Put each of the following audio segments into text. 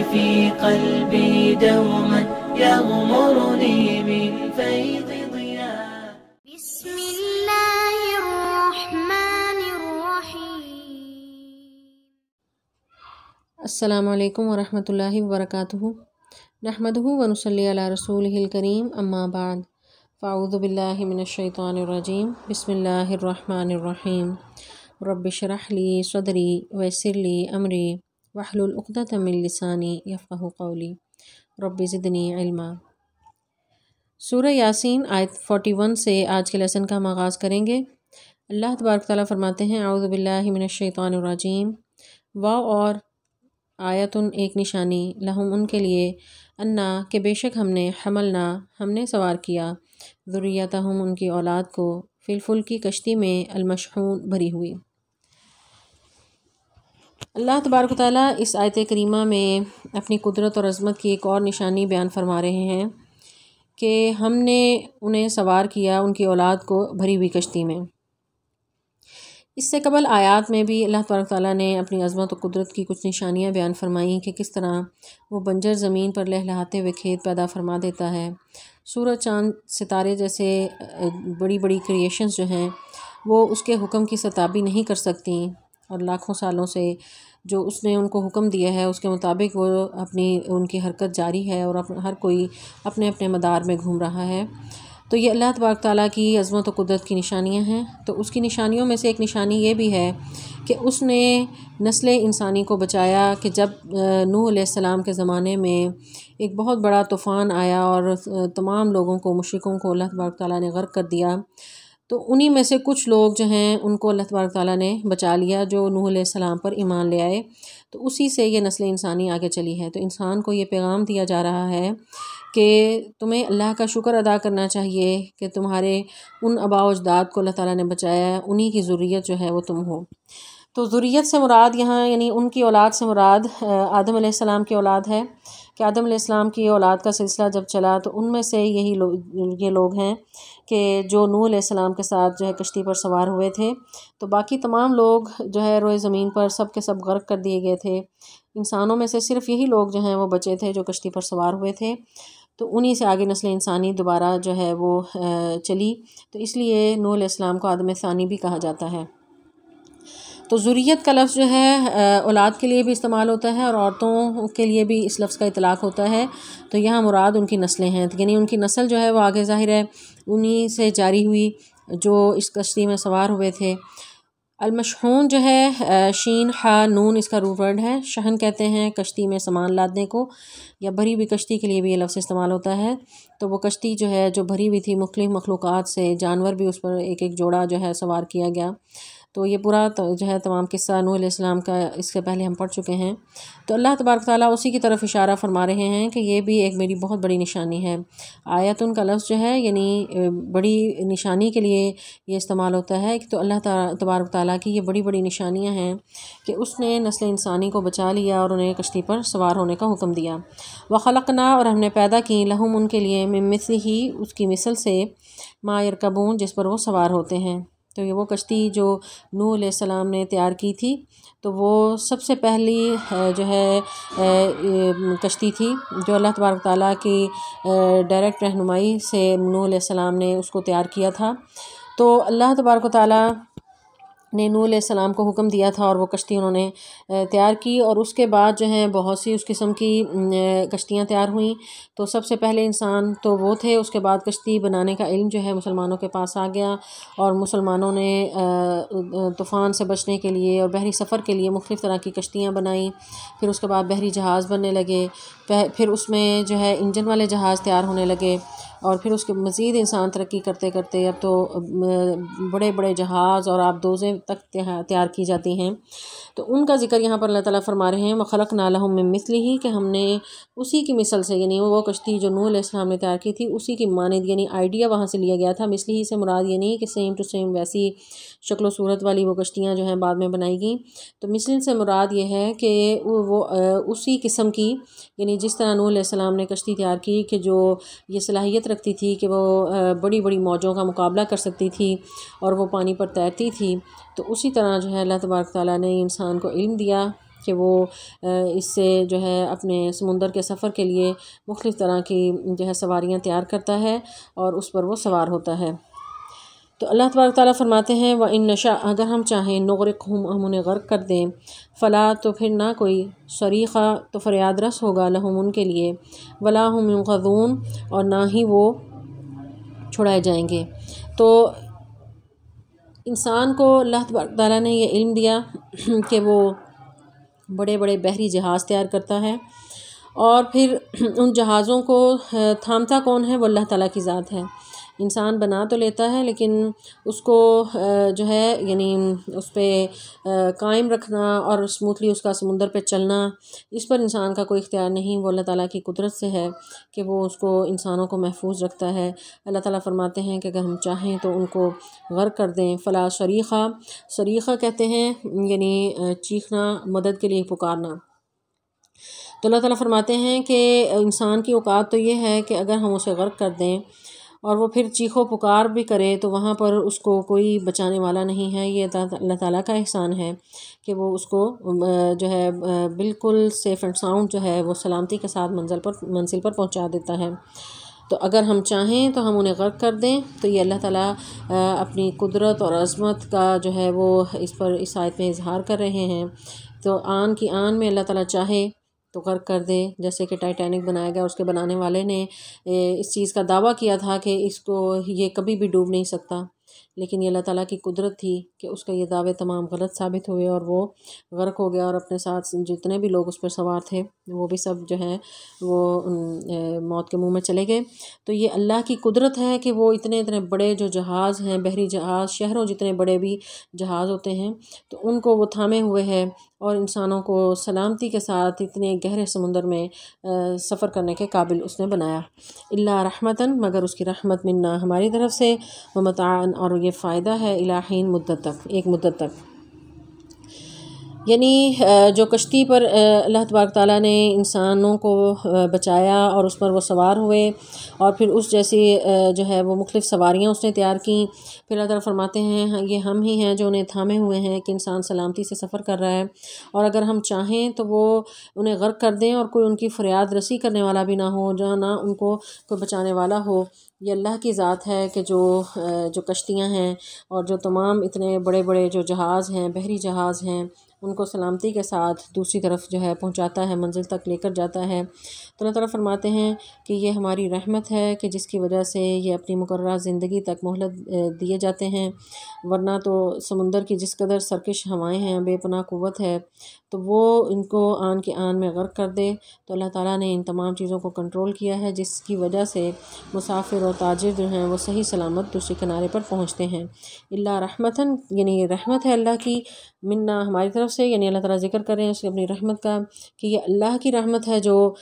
في قلبي دوما يغمرني من فيض ضياء. بسم الله الرحمن الرحيم. السلام علیکم ورحمۃ اللہ وبرکاتہ. نحمدہ ونصلی علی رسولہ الکریم، اما بعد، فاعوذ باللہ من الشیطان الرجیم. بسم اللہ الرحمن الرحیم. رب اشرح لی صدری ویسر لی امری واحلل عقدۃ من لسانی یفقہوا قولی رب زدنی علما. سورہ یاسین آیت 41 سے آج کے لیسن کا ہم آغاز کریں گے. اللہ تبارک تعالیٰ فرماتے ہیں اعوذ باللہ من الشیطان الرجیم. واو اور آیتن ایک نشانی، لہم ان کے لیے، انا کہ بے شک ہم نے، حملنا ہم نے سوار کیا، ذریتہم ان کی اولاد کو، فی الفلکی کشتی میں، المشحون بھری ہوئی. اللہ تبارک و تعالیٰ اس آیت کریمہ میں اپنی قدرت اور عظمت کی ایک اور نشانی بیان فرما رہے ہیں کہ ہم نے انہیں سوار کیا، ان کی اولاد کو بھری ہوئی کشتی میں. اس سے قبل آیات میں بھی اللہ تبارک تعالیٰ نے اپنی عظمت و قدرت کی کچھ نشانیاں بیان فرمائیں کہ کس طرح وہ بنجر زمین پر لہلہاتے ہوئے کھیت پیدا فرما دیتا ہے. سورج، چاند، ستارے جیسے بڑی بڑی کریشنز جو ہیں وہ اس کے حکم کی ستابی نہیں کر سکتی، اور لاکھوں سالوں سے جو اس نے ان کو حکم دیا ہے اس کے مطابق وہ ان کی حرکت جاری ہے، اور ہر کوئی اپنے اپنے مدار میں گھوم رہا ہے. تو یہ اللہ تبارک تعالیٰ کی عظمت و قدرت کی نشانیاں ہیں. تو اس کی نشانیوں میں سے ایک نشانی یہ بھی ہے کہ اس نے نسل انسانی کو بچایا کہ جب نوح علیہ السلام کے زمانے میں ایک بہت بڑا طوفان آیا اور تمام لوگوں کو، مشرکوں کو اللہ تبارک تعالیٰ نے غرق کر دیا، تو انہی میں سے کچھ لوگ جو ہیں ان کو اللہ تبارک تعالیٰ نے بچا لیا جو نوح علیہ السلام پر ایمان لے آئے. تو اسی سے یہ نسل انسانی آگے چلی ہے. تو انسان کو یہ پیغام دیا جا رہا ہے کہ تمہیں اللہ کا شکر ادا کرنا چاہیے کہ تمہارے ان آباء و اجداد کو اللہ تعالیٰ نے بچایا ہے، انہی کی ذریت جو ہے وہ تم ہو. تو ذریت سے مراد یہاں یعنی ان کی اولاد سے مراد آدم علیہ السلام کی اولاد ہے کہ آدم علیہ السلام کی اولاد کا سلسلہ جب چلا تو ان میں سے یہ لوگ ہیں کہ جو نوح علیہ السلام کے ساتھ جو ہے کشتی پر سوار ہوئے تھے. تو باقی تمام لوگ جو ہے روئے زمین پر سب کے سب غرق کر دیے گئے تھے. انسانوں میں سے صرف یہی لوگ جو ہیں وہ بچے تھے جو کشتی پر سوار ہوئے تھے. تو انہی سے آگے نسل انسانی دوبارہ جو ہے وہ چلی. تو اس لیے نوح علیہ السلام کو آدم ثانی بھی کہا جاتا ہے. تو ذریت کا لفظ جو ہے اولاد کے لیے بھی استعمال ہوتا ہے اور عورتوں کے لیے بھی اس لفظ کا اطلاق ہوتا ہے. تو یہاں مراد ان کی نسلیں ہیں، یعنی ان کی نسل جو ہے وہ آگے ظاہر ہے انہی سے جاری ہوئی جو اس کشتی میں سوار ہوئے تھے. المشحون جو ہے شین حا نون اس کا روٹ ورڈ ہے. شحن کہتے ہیں کشتی میں سامان لادنے کو، یا بھری ہوئی کشتی کے لیے بھی یہ لفظ استعمال ہوتا ہے. تو وہ کشتی جو ہے جو بھری ہوئی تھی مختلف مخلوقات سے، جانور بھی اس پر ایک ایک جوڑا جو ہے سوار کیا گیا. تو یہ پورا جو ہے تمام قصہ نوح علیہ السلام کا اس سے پہلے ہم پڑھ چکے ہیں. تو اللہ تبارک تعالیٰ اسی کی طرف اشارہ فرما رہے ہیں کہ یہ بھی ایک میری بہت بڑی نشانی ہے. آیتن کا لفظ جو ہے یعنی بڑی نشانی کے لیے یہ استعمال ہوتا ہے. تو اللہ تبارک تعالیٰ کی یہ بڑی بڑی نشانیاں ہیں کہ اس نے نسل انسانی کو بچا لیا اور انہیں کشتی پر سوار ہونے کا حکم دیا. وخلقنا اور ہم نے پیدا کی، لہم ان کے لیے، من مثلہ اس کی مثل سے، ما یرکبون جس پر وہ سوار ہوتے ہیں. تو یہ وہ کشتی جو نوح علیہ السلام نے تیار کی تھی، تو وہ سب سے پہلی جو ہے کشتی تھی جو اللہ تبارک تعالیٰ کی ڈائریکٹ رہنمائی سے نوح علیہ السلام نے اس کو تیار کیا تھا. تو اللہ تبارک تعالیٰ نے نوح علیہ السلام کو حکم دیا تھا اور وہ کشتی انہوں نے تیار کی، اور اس کے بعد جو ہیں بہت سی اس قسم کی کشتیاں تیار ہوئیں. تو سب سے پہلے انسان تو وہ تھے، اس کے بعد کشتی بنانے کا علم جو ہے مسلمانوں کے پاس آ گیا، اور مسلمانوں نے طوفان سے بچنے کے لیے اور بحری سفر کے لیے مختلف طرح کی کشتیاں بنائیں. پھر اس کے بعد بحری جہاز بننے لگے، پھر اس میں جو ہے انجن والے جہاز تیار ہونے لگے، اور پھر اس کے مزید انسان ترقی کرتے کرتے اب تو بڑے بڑے جہاز اور آبدوزیں تک تیار کی جاتی ہیں. تو ان کا ذکر یہاں پر اللہ تعالیٰ فرما رہے ہیں وَخَلَقْنَا لَهُم مِّن مِّثْلِهِ کہ ہم نے اسی کی مثل سے، یعنی وہ کشتی جو نوح علیہ السلام نے تیار کی تھی اسی کی مانند، یعنی آئیڈیا وہاں سے لیا گیا تھا. مثلی سے مراد یہ نہیں کہ سیم ٹو سیم ویسی شکل و صورت والی وہ کشتیاں جو ہیں بعد میں بنائی گئیں. تو مثل سے مراد یہ ہے کہ وہ اسی قسم کی، یعنی جس طرح نوح علیہ السلام نے کشتی تیار کی کہ جو یہ صلاحیت رکھتی تھی کہ وہ بڑی بڑی موجوں کا مقابلہ کر سکتی تھی اور وہ پانی پر تیرتی تھی. تو اسی طرح جو ہے اللہ تبارک تعالیٰ نے انسان کو علم دیا کہ وہ اس سے جو ہے اپنے سمندر کے سفر کے لیے مختلف طرح کی جو ہے سواریاں تیار کرتا ہے اور اس پر وہ سوار ہوتا ہے۔ تو اللہ تبارک تعالیٰ فرماتے ہیں وَإِن نَشَأْ اگر ہم چاہیں نغرقہم ہم انہیں غرق کر دیں، فلا تو پھر نہ کوئی صریخہ تو فریاد رس ہوگا لہم ان کے لیے، ولا ہم ینقذون اور نہ ہی وہ چھڑائے جائیں گے۔ تو انسان کو اللہ تبارک تعالیٰ نے یہ علم دیا کہ وہ بڑے بڑے بحری جہاز تیار کرتا ہے، اور پھر ان جہازوں کو تھامتا کون ہے؟ وہ اللہ تعالیٰ کی ذات ہے۔ انسان بنا تو لیتا ہے لیکن اس کو جو ہے یعنی اس پہ قائم رکھنا اور اسموتھلی اس کا سمندر پہ چلنا، اس پر انسان کا کوئی اختیار نہیں، وہ اللہ تعالیٰ کی قدرت سے ہے کہ وہ اس کو انسانوں کو محفوظ رکھتا ہے۔ اللہ تعالیٰ فرماتے ہیں کہ اگر ہم چاہیں تو ان کو غرق کر دیں۔ فلا صریخہ، صریخہ کہتے ہیں یعنی چیخنا، مدد کے لیے پکارنا۔ تو اللہ تعالیٰ فرماتے ہیں کہ انسان کی اوقات تو یہ ہے کہ اگر ہم اسے غرق کر دیں اور وہ پھر چیخو پکار بھی کرے تو وہاں پر اس کو کوئی بچانے والا نہیں ہے۔ یہ اللہ تعالیٰ کا احسان ہے کہ وہ اس کو جو ہے بالکل سیف اینڈ ساؤنڈ جو ہے وہ سلامتی کے ساتھ منزل پر پہنچا دیتا ہے۔ تو اگر ہم چاہیں تو ہم انہیں غرق کر دیں۔ تو یہ اللہ تعالیٰ اپنی قدرت اور عظمت کا جو ہے وہ اس آیت میں اظہار کر رہے ہیں۔ تو آن کی آن میں اللہ تعالیٰ چاہے تو غرق کر دے، جیسے کہ ٹائٹینک بنایا گیا، اس کے بنانے والے نے اس چیز کا دعویٰ کیا تھا کہ اس کو یہ کبھی بھی ڈوب نہیں سکتا، لیکن یہ اللہ تعالیٰ کی قدرت تھی کہ اس کا یہ دعوے تمام غلط ثابت ہوئے اور وہ غرق ہو گیا، اور اپنے ساتھ جتنے بھی لوگ اس پر سوار تھے وہ بھی سب جو ہیں وہ موت کے منہ میں چلے گئے۔ تو یہ اللہ کی قدرت ہے کہ وہ اتنے بڑے جو جہاز ہیں، بحری جہاز، شہروں جتنے بڑے بھی جہاز ہوتے ہیں، تو ان کو وہ تھامے ہوئے ہے اور انسانوں کو سلامتی کے ساتھ اتنے گہرے سمندر میں سفر کرنے کے قابل اس نے بنایا۔ الا رحمتاً مگر اس کی رحمت منا ہماری طرف سے، ومتاعاً اور یہ فائدہ ہے الی حین مدت تک، ایک مدت تک۔ یعنی جو کشتی پر اللہ تبارک تعالیٰ نے انسانوں کو بچایا اور اس پر وہ سوار ہوئے اور پھر اس جیسی جو ہے وہ مختلف سواریاں اس نے تیار کیں، پھر اللہ تعالیٰ فرماتے ہیں یہ ہم ہی ہیں جو انہیں تھامے ہوئے ہیں کہ انسان سلامتی سے سفر کر رہا ہے، اور اگر ہم چاہیں تو وہ انہیں غرق کر دیں اور کوئی ان کی فریاد رسی کرنے والا بھی نہ ہو، جہاں نہ ان کو کوئی بچانے والا ہو۔ یہ اللہ کی ذات ہے کہ جو کشتیاں ہیں اور جو تمام اتنے بڑے بڑے جو جہاز ہیں، بحری جہاز ہیں، ان کو سلامتی کے ساتھ دوسری طرف جو ہے پہنچاتا ہے، منزل تک لے کر جاتا ہے۔ تو اللہ تعالیٰ فرماتے ہیں کہ یہ ہماری رحمت ہے کہ جس کی وجہ سے یہ اپنی مقررہ زندگی تک مہلت دیے جاتے ہیں، ورنہ تو سمندر کی جس قدر سرکش ہوائیں ہیں، بے پناہ قوت ہے، تو وہ ان کو آن کے آن میں غرق کر دے۔ تو اللہ تعالیٰ نے ان تمام چیزوں کو کنٹرول کیا ہے، جس کی وجہ سے مسافر اور تاجر جو ہیں وہ صحیح سلامت دوسرے کنارے پر پہنچتے ہیں۔ الا رحمتاً یعنی یہ رحمت ہے اللہ کی، منا ہماری طرف سے، یعنی اللہ تعالیٰ ذکر کر رہے ہیں اس کی اپنی رحمت کا کہ یہ اللہ کی رحمت ہے جو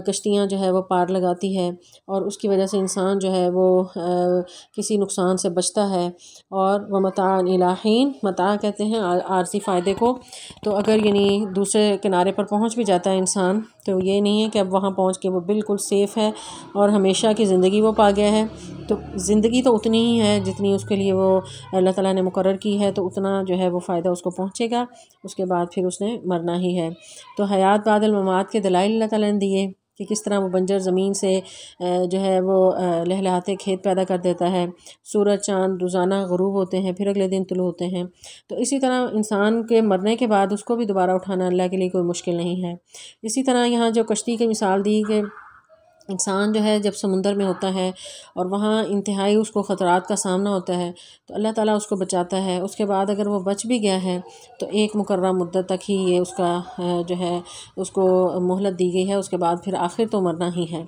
کشتیاں جو ہے وہ پار لگاتی ہے، اور اس کی وجہ سے انسان جو ہے وہ کسی نقصان سے بچتا ہے۔ اور ومتاعاً الی حین، متاع کہتے ہیں عارضی فائدے کو۔ تو اگر یعنی دوسرے کنارے پر پہنچ بھی جاتا ہے انسان، تو یہ نہیں ہے کہ اب وہاں پہنچ کے وہ بالکل سیف ہے اور ہمیشہ کی زندگی وہ پا گیا ہے۔ تو زندگی تو اتنی ہی ہے جتنی اس کے لیے وہ اللہ تعالیٰ نے مقرر کی ہے، تو اتنا جو ہے وہ فائدہ اس کو پہنچے گا، اس کے بعد پھر اس نے مرنا ہی ہے۔ تو حیات بعد الممات کے دلائل اللہ تعالیٰ نے دیے کہ کس طرح وہ بنجر زمین سے جو ہے وہ لہلہاتے کھیت پیدا کر دیتا ہے، سورج چاند روزانہ غروب ہوتے ہیں، پھر اگلے دن طلوع ہوتے ہیں۔ تو اسی طرح انسان کے مرنے کے بعد اس کو بھی دوبارہ اٹھانا اللہ کے لیے کوئی مشکل نہیں ہے۔ اسی طرح یہاں جو کشتی کی مثال دی کہ انسان جو ہے جب سمندر میں ہوتا ہے اور وہاں انتہائی اس کو خطرات کا سامنا ہوتا ہے، تو اللہ تعالیٰ اس کو بچاتا ہے۔ اس کے بعد اگر وہ بچ بھی گیا ہے تو ایک مقررہ مدت تک ہی یہ اس کا جو ہے اس کو مہلت دی گئی ہے، اس کے بعد پھر آخر تو مرنا ہی ہے۔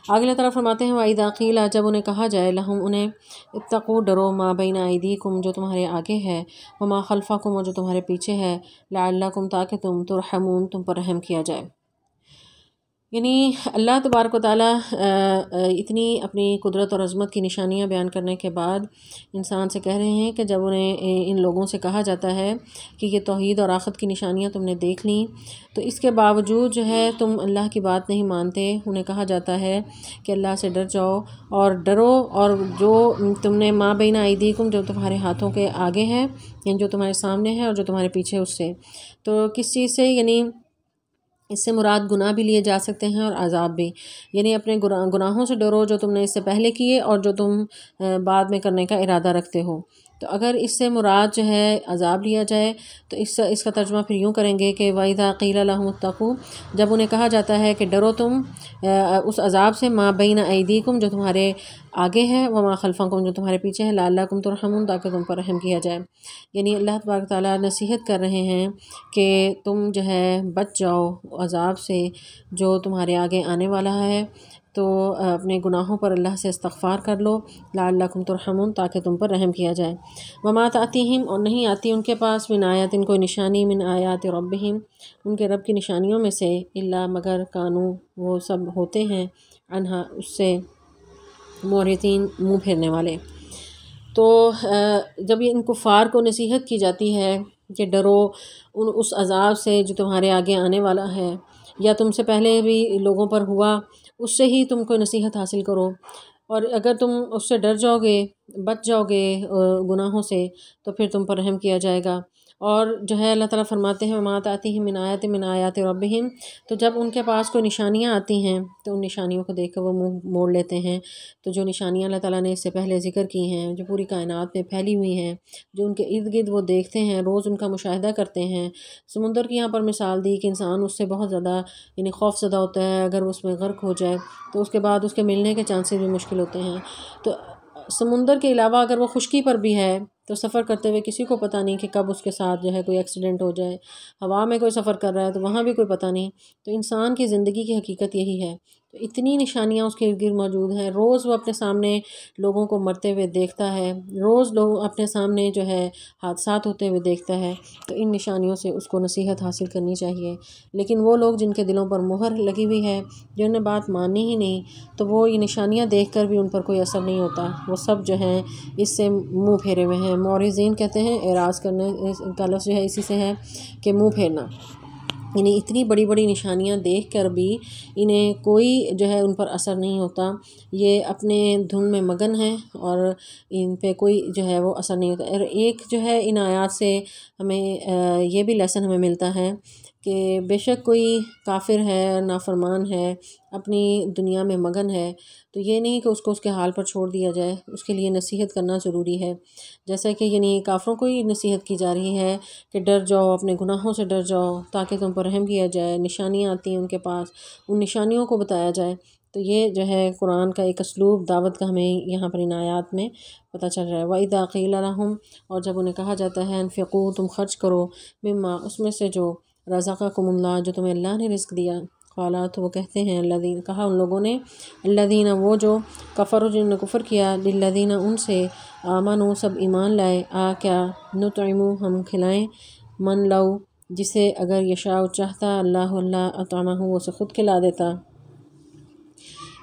آگے اللہ تعالیٰ فرماتے ہیں وَإِذَا قِيلَ جب انہیں کہا جائے لَهُمْ انہیں اتقوا ڈرو ما بین ایدیکم جو تمہارے آگے ہے، وما خلفکم اور جو تمہارے پیچھے ہے، لعلکم تاکہ تم ترحمون تم پر رحم کیا جائے۔ یعنی اللہ تبارک و تعالیٰ اتنی اپنی قدرت اور عظمت کی نشانیاں بیان کرنے کے بعد انسان سے کہہ رہے ہیں کہ جب انہیں ان لوگوں سے کہا جاتا ہے کہ یہ توحید اور آخرت کی نشانیاں تم نے دیکھ لیں تو اس کے باوجود جو ہے تم اللہ کی بات نہیں مانتے، انہیں کہا جاتا ہے کہ اللہ سے ڈر جاؤ اور ڈرو، اور جو تم نے ما بین ایدیکم، جو تمہارے ہاتھوں کے آگے ہے، یعنی جو تمہارے سامنے ہے اور جو تمہارے پیچھے، اس سے تو کس چیز سے، یعنی اس سے مراد گناہ بھی لیے جا سکتے ہیں اور عذاب بھی، یعنی اپنے گناہوں سے ڈرو جو تم نے اس سے پہلے کیے اور جو تم بعد میں کرنے کا ارادہ رکھتے ہو۔ تو اگر اس سے مراد جو ہے عذاب لیا جائے تو اس کا ترجمہ پھر یوں کریں گے کہ وَإِذَا قِيلَ لَهُمُ اتَّقُوا، جب انہیں کہا جاتا ہے کہ ڈرو تم اس عذاب سے، ما بین ایدیکم، جو تمہارے آگے ہے، وما خلفکم، جو تمہارے پیچھے ہے، لعلکم ترحمون، تاکہ تم پر رحم کیا جائے۔ یعنی اللہ تبارک تعالیٰ نصیحت کر رہے ہیں کہ تم جو ہے بچ جاؤ عذاب سے جو تمہارے آگے آنے والا ہے، تو اپنے گناہوں پر اللہ سے استغفار کر لو، لعلکم ترحمون، تاکہ تم پر رحم کیا جائے۔ وما تأتیہم، اور نہیں آتی ان کے پاس، من آیات، کوئی نشانی، من آیات ربہم، ان کے رب کی نشانیوں میں سے، الا، مگر، کانو، وہ سب ہوتے ہیں، عنہا، اس سے، معرضین، منہ پھیرنے والے۔ تو جب یہ ان کفار کو نصیحت کی جاتی ہے کہ ڈرو اس عذاب سے جو تمہارے آگے آنے والا ہے، یا تم سے پہلے بھی لوگوں پر ہوا، اس سے ہی تم کو نصیحت حاصل کرو، اور اگر تم اس سے ڈر جاؤ گے، بچ جاؤ گے گناہوں سے، تو پھر تم پر رحم کیا جائے گا۔ اور جو ہے اللہ تعالیٰ فرماتے ہیں وما تأتیہم من آیات، من آیات ربہم، تو جب ان کے پاس کوئی نشانیاں آتی ہیں تو ان نشانیوں کو دیکھ کر وہ منہ موڑ لیتے ہیں۔ تو جو نشانیاں اللہ تعالیٰ نے اس سے پہلے ذکر کی ہیں، جو پوری کائنات میں پھیلی ہوئی ہیں، جو ان کے ارد گرد وہ دیکھتے ہیں، روز ان کا مشاہدہ کرتے ہیں، سمندر کی یہاں پر مثال دی کہ انسان اس سے بہت زیادہ یعنی خوف زدہ ہوتا ہے، اگر وہ اس میں غرق ہو جائے تو اس کے بعد اس کے ملنے کے چانسز بھی مشکل ہوتے ہیں۔ تو سمندر کے علاوہ اگر وہ خشکی پر بھی ہے تو سفر کرتے ہوئے کسی کو پتہ نہیں کہ کب اس کے ساتھ جو ہے کوئی ایکسیڈنٹ ہو جائے، ہوا میں کوئی سفر کر رہا ہے تو وہاں بھی کوئی پتہ نہیں۔ تو انسان کی زندگی کی حقیقت یہی ہے، تو اتنی نشانیاں اس کے ارد گرد موجود ہیں، روز وہ اپنے سامنے لوگوں کو مرتے ہوئے دیکھتا ہے، روز لوگ اپنے سامنے جو ہے حادثات ہوتے ہوئے دیکھتا ہے، تو ان نشانیوں سے اس کو نصیحت حاصل کرنی چاہیے۔ لیکن وہ لوگ جن کے دلوں پر مہر لگی ہوئی ہے، جنہوں نے بات مانی ہی نہیں، تو وہ یہ نشانیاں دیکھ کر بھی ان پر کوئی اثر نہیں ہوتا، وہ سب جو ہیں اس سے منہ پھیرے ہوئے ہیں۔ معرضین کہتے ہیں، اعراض کرنے کا لفظ جو ہے اسی سے ہے کہ منہ پھیرنا، یعنی اتنی بڑی بڑی نشانیاں دیکھ کر بھی انہیں کوئی جو ہے ان پر اثر نہیں ہوتا، یہ اپنے دھن میں مگن ہیں اور ان پہ کوئی جو ہے وہ اثر نہیں ہوتا۔ اور ایک جو ہے ان آیات سے ہمیں یہ بھی لیسن ہمیں ملتا ہے کہ بے شک کوئی کافر ہے، نافرمان ہے، اپنی دنیا میں مگن ہے، تو یہ نہیں کہ اس کو اس کے حال پر چھوڑ دیا جائے، اس کے لیے نصیحت کرنا ضروری ہے۔ جیسا کہ یعنی کافروں کو ہی نصیحت کی جا رہی ہے کہ ڈر جاؤ، اپنے گناہوں سے ڈر جاؤ تاکہ تم پر رحم کیا جائے، نشانیاں آتی ہیں ان کے پاس، ان نشانیوں کو بتایا جائے۔ تو یہ جو ہے قرآن کا ایک اسلوب دعوت کا ہمیں یہاں پر ان آیات میں پتہ چل رہا ہے۔ وَإِذَا قِيلَ لَهُمْ، اور جب انہیں کہا جاتا ہے انفقوا، تم خرچ کرو، مما، اس میں سے جو رزقکم اللہ، جو تمہیں اللہ نے رزق دیا، قالا، تو وہ کہتے ہیں الذین، کہا ان لوگوں نے، الذین، وہ جو کفروا، جنہوں نے کفر کیا، للذین، ان سے، آمنوا، سب ایمان لائے، کیا، نطعموا، ہم کھلائیں، من لو، جسے اگر یشاء چاہتا اللہ اطعمہ، وہ اسے خود کھلا دیتا۔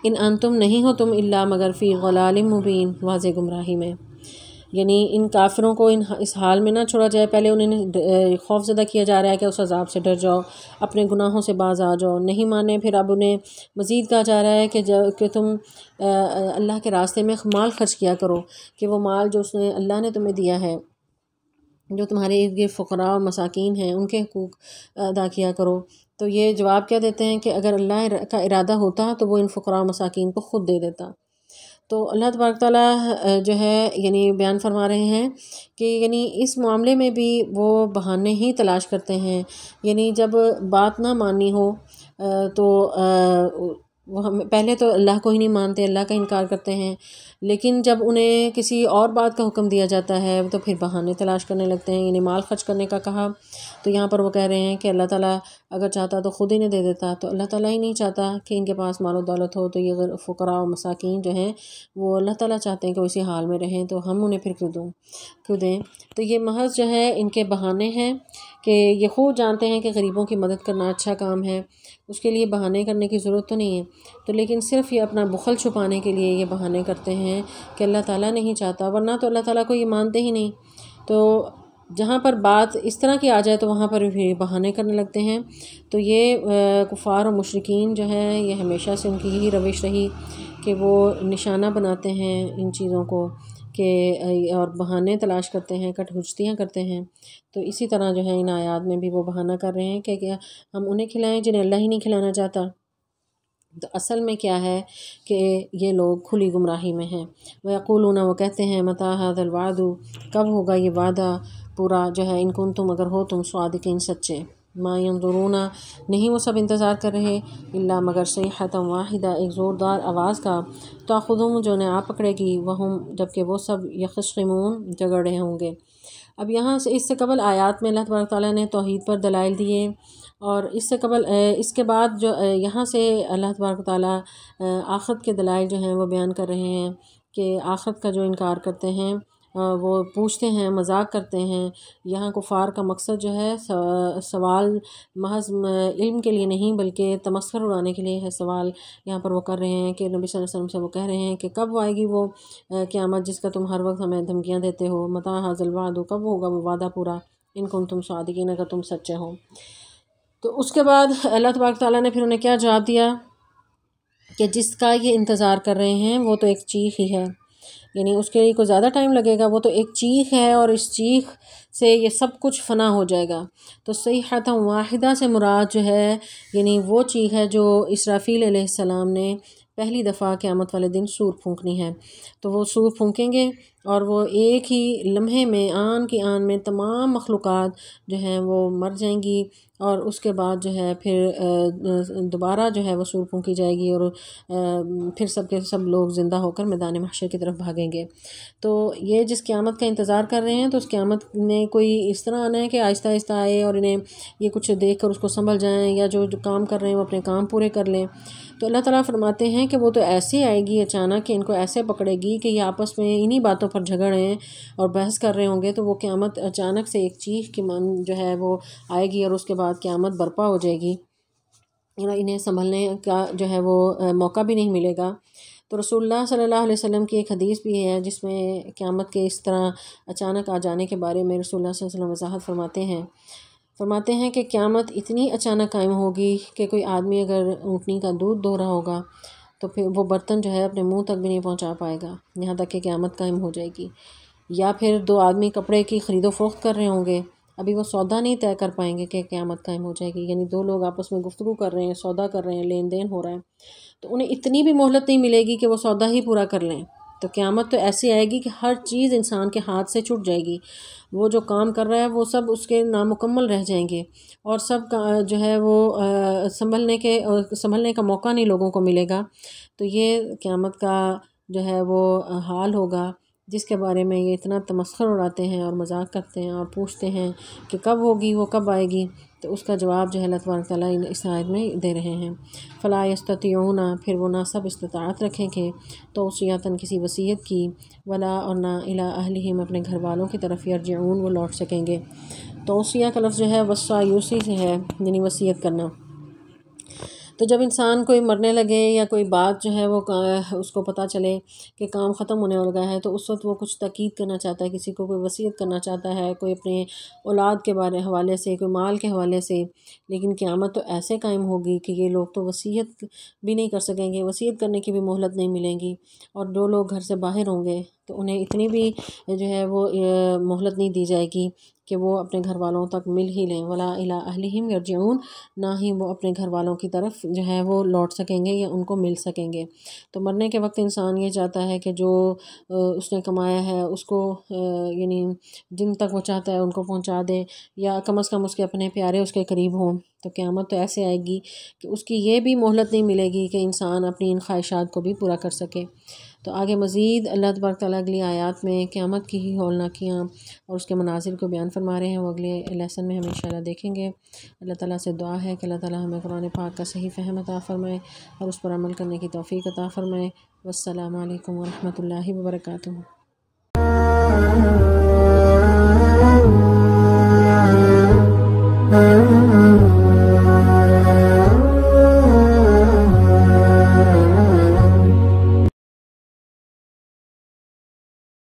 ان انتم، نہیں ہو تم، الا مگر، فی ضلال مبین، واضح گمراہی میں۔ یعنی ان کافروں کو اس حال میں نہ چھوڑا جائے، پہلے انہیں خوف زدہ کیا جا رہا ہے کہ اس عذاب سے ڈر جاؤ، اپنے گناہوں سے باز آ جاؤ، نہیں مانے، پھر اب انہیں مزید کہا جا رہا ہے کہ تم اللہ کے راستے میں مال خرچ کیا کرو، کہ وہ مال جو اللہ نے تمہیں دیا ہے، جو تمہارے ارد گرد فقراء اور مساکین ہیں، ان کے حقوق ادا کیا کرو۔ تو یہ جواب کیا دیتے ہیں کہ اگر اللہ کا ارادہ ہوتا تو وہ ان فقراء و مساکین کو خود دے دیتا۔ تو اللہ تبارک تعالیٰ جو ہے یعنی بیان فرما رہے ہیں کہ یعنی اس معاملے میں بھی وہ بہانے ہی تلاش کرتے ہیں، یعنی جب بات نہ ماننی ہو تو وہ پہلے تو اللہ کو ہی نہیں مانتے، اللہ کا انکار کرتے ہیں، لیکن جب انہیں کسی اور بات کا حکم دیا جاتا ہے تو پھر بہانے تلاش کرنے لگتے ہیں۔ یعنی مال خرچ کرنے کا کہا تو یہاں پر وہ کہہ رہے ہیں کہ اللہ تعالیٰ اگر چاہتا تو خود ہی نہیں دے دیتا، تو اللہ تعالیٰ ہی نہیں چاہتا کہ ان کے پاس مال و دولت ہو، تو یہ فقراء و مساکین جو ہیں وہ اللہ تعالیٰ چاہتے ہیں کہ وہ اسی حال میں رہیں، تو ہم انہیں پھر کیوں دیں۔ تو یہ محض جو ہے ان کے بہانے ہیں کہ یہ خود جانتے ہیں کہ غریبوں کی مدد کرنا اچھا کام ہے، اس کے لیے بہانے کرنے کی ضرورت تو نہیں ہے، تو لیکن صرف یہ اپنا بخل چھپانے کے لیے یہ بہانے کرتے ہیں کہ اللہ تعالیٰ نہیں چاہتا، ورنہ تو اللہ تعالیٰ کو یہ مانتے ہی نہیں۔ تو جہاں پر بات اس طرح کی آ جائے تو وہاں پر بھی بہانے کرنے لگتے ہیں۔ تو یہ کفار اور مشرکین جو ہیں یہ ہمیشہ سے ان کی یہی روش رہی کہ وہ نشانہ بناتے ہیں ان چیزوں کو کہ اور بہانے تلاش کرتے ہیں، کٹ حجتیاں کرتے ہیں۔ تو اسی طرح جو ہے ان آیات میں بھی وہ بہانہ کر رہے ہیں کہ ہم انہیں کھلائیں جنہیں اللہ ہی نہیں کھلانا چاہتا۔ تو اصل میں کیا ہے کہ یہ لوگ کھلی گمراہی میں ہیں۔ وَيَقُولُونَ وہ کہتے ہیں مَتَىٰ هَٰذَا الْوَعْدُ کب ہوگا یہ وعدہ پورا جو ہے، ان کنتم اگر ہو تم صادقین سچے۔ مَا يَنظُرُونَ نہیں وہ سب انتظار کر رہے الا مگر صیحۃ واحدہ ایک زوردار آواز کا، تأخذہم جو انہیں آ پکڑے گی، وہم جبکہ وہ سب یخصمون جھگڑ رہے ہوں گے۔ اب یہاں سے اس سے قبل آیات میں اللہ تبارک تعالیٰ نے توحید پر دلائل دیے، اور اس کے بعد جو یہاں سے اللہ تبارک تعالیٰ آخرت کے دلائل جو ہیں وہ بیان کر رہے ہیں کہ آخرت کا جو انکار کرتے ہیں وہ پوچھتے ہیں، مذاق کرتے ہیں۔ یہاں کفار کا مقصد جو ہے سوال محض علم کے لیے نہیں بلکہ تمسخر اڑانے کے لیے ہے سوال یہاں پر وہ کر رہے ہیں کہ نبی صلی اللہ علیہ وسلم سے وہ کہہ رہے ہیں کہ کب آئے گی وہ قیامت جس کا تم ہر وقت ہمیں دھمکیاں دیتے ہو، متیٰ ھذا الوعد کب ہوگا وہ وعدہ پورا، ان کنتم صادقین اگر تم سچے ہو۔ تو اس کے بعد اللہ تبارک تعالیٰ نے پھر انہیں کیا جواب دیا کہ جس کا یہ انتظار کر رہے ہیں وہ تو ایک چیخ ہی ہے، یعنی اس کے لیے کوئی زیادہ ٹائم لگے گا، وہ تو ایک چیخ ہے اور اس چیخ سے یہ سب کچھ فنا ہو جائے گا۔ تو صیحۃ واحدہ سے مراد جو ہے یعنی وہ چیخ ہے جو اسرافیل علیہ السلام نے پہلی دفعہ قیامت والے دن سور پھونکنی ہے۔ تو وہ سور پھونکیں گے اور وہ ایک ہی لمحے میں آن کی آن میں تمام مخلوقات جو ہیں وہ مر جائیں گی، اور اس کے بعد جو ہے پھر دوبارہ جو ہے وہ سور پھونکی جائے گی، اور پھر سب کے سب لوگ زندہ ہو کر میدان محشر کی طرف بھاگیں گے۔ تو یہ جس قیامت کا انتظار کر رہے ہیں تو اس قیامت میں کوئی اس طرح آنا ہے کہ آہستہ آہستہ آئے اور انہیں یہ کچھ دیکھ کر اس کو سنبھل جائیں، یا جو کام کر رہے ہیں وہ اپنے کام پورے کر لیں۔ تو اللہ تعالیٰ فرماتے ہیں کہ وہ تو ایسے آئے گی اچانک کہ ان کو ایسے پکڑے گی کہ یہ آپس میں انہی باتوں پر جھگڑ رہے ہیں اور بحث کر رہے ہوں گے، تو وہ قیامت اچانک سے ایک چیخ کی جو ہے وہ آئے گی، اور اس کے بعد قیامت برپا ہو جائے گی، انہیں سنبھلنے کا جو ہے وہ موقع بھی نہیں ملے گا۔ تو رسول اللہ صلی اللہ علیہ وسلم کی ایک حدیث بھی ہے جس میں قیامت کے اس طرح اچانک آ جانے کے بارے میں رسول اللہ صلی اللہ علیہ وسلم وضاحت فرماتے ہیں کہ قیامت اتنی اچانک قائم ہوگی کہ کوئی آدمی اگر اونٹنی کا دودھ دو رہا ہوگا تو پھر وہ برتن جو ہے اپنے منہ تک بھی نہیں پہنچا پائے گا یہاں تک کہ قیامت قائم ہو جائے گی۔ یا پھر دو آدمی کپڑے کی خرید و فروخت کر رہے ہوں گے، ابھی وہ سودا نہیں طے کر پائیں گے کہ قیامت قائم ہو جائے گی، یعنی دو لوگ آپس میں گفتگو کر رہے ہیں، سودا کر رہے ہیں، لین دین ہو رہا ہے، تو انہیں اتنی بھی مہلت نہیں ملے گی کہ وہ سودا ہی پورا کر لیں۔ تو قیامت تو ایسی آئے گی کہ ہر چیز انسان کے ہاتھ سے چھوٹ جائے گی، وہ جو کام کر رہا ہے وہ سب اس کے نامکمل رہ جائیں گے، اور سب کا جو ہے وہ سنبھلنے کا موقع نہیں لوگوں کو ملے گا۔ تو یہ قیامت کا جو ہے وہ حال ہوگا جس کے بارے میں یہ اتنا تمسخر اڑاتے ہیں اور مذاق کرتے ہیں اور پوچھتے ہیں کہ کب ہوگی، وہ کب آئے گی۔ تو اس کا جواب جو ہے اللہ تبارک تعالیٰ اس آیت میں دے رہے ہیں۔ فلا یستطیعون پھر وہ نہ سب استطاعت رکھیں گے توصیۃً کسی وصیت کی، ولا اور نہ الی اہلہم اپنے گھر والوں کی طرف یرجعون وہ لوٹ سکیں گے۔ توصیہ کا لفظ جو ہے وصا یوصی سے ہے، یعنی وصیت کرنا۔ تو جب انسان کوئی مرنے لگے یا کوئی بات جو ہے وہ اس کو پتہ چلے کہ کام ختم ہونے لگا ہے تو اس وقت وہ کچھ تاکید کرنا چاہتا ہے، کسی کو کوئی وصیت کرنا چاہتا ہے، کوئی اپنے اولاد کے حوالے سے، کوئی مال کے حوالے سے، لیکن قیامت تو ایسے قائم ہوگی کہ یہ لوگ تو وصیت بھی نہیں کر سکیں گے، وصیت کرنے کی بھی مہلت نہیں ملیں گی، اور جو لوگ گھر سے باہر ہوں گے تو انہیں اتنی بھی جو ہے وہ مہلت نہیں دی جائے گی کہ وہ اپنے گھر والوں تک مل ہی لیں۔ ولا الی اہلہم یرجعون نہ ہی وہ اپنے گھر والوں کی طرف جو ہے وہ لوٹ سکیں گے یا ان کو مل سکیں گے۔ تو مرنے کے وقت انسان یہ چاہتا ہے کہ جو اس نے کمایا ہے اس کو یعنی جن تک وہ چاہتا ہے ان کو پہنچا دے، یا کم از کم اس کے اپنے پیارے اس کے قریب ہوں۔ تو قیامت تو ایسے آئے گی کہ اس کی یہ بھی مہلت نہیں ملے گی کہ انسان اپنی ان خواہشات کو بھی پورا کر سکے۔ تو آگے مزید اللہ تبارک تعالیٰ اگلی آیات میں قیامت کی ہی ہولناکیاں اور اس کے مناظر کو بیان فرما رہے ہیں، وہ اگلے لیسن میں ہم انشاءاللہ دیکھیں گے۔ اللہ تعالیٰ سے دعا ہے کہ اللہ تعالیٰ ہمیں قرآن پاک کا صحیح فہم عطا فرمائے اور اس پر عمل کرنے کی توفیق عطا فرمائے۔ والسلام علیکم ورحمۃ اللہ وبرکاتہ۔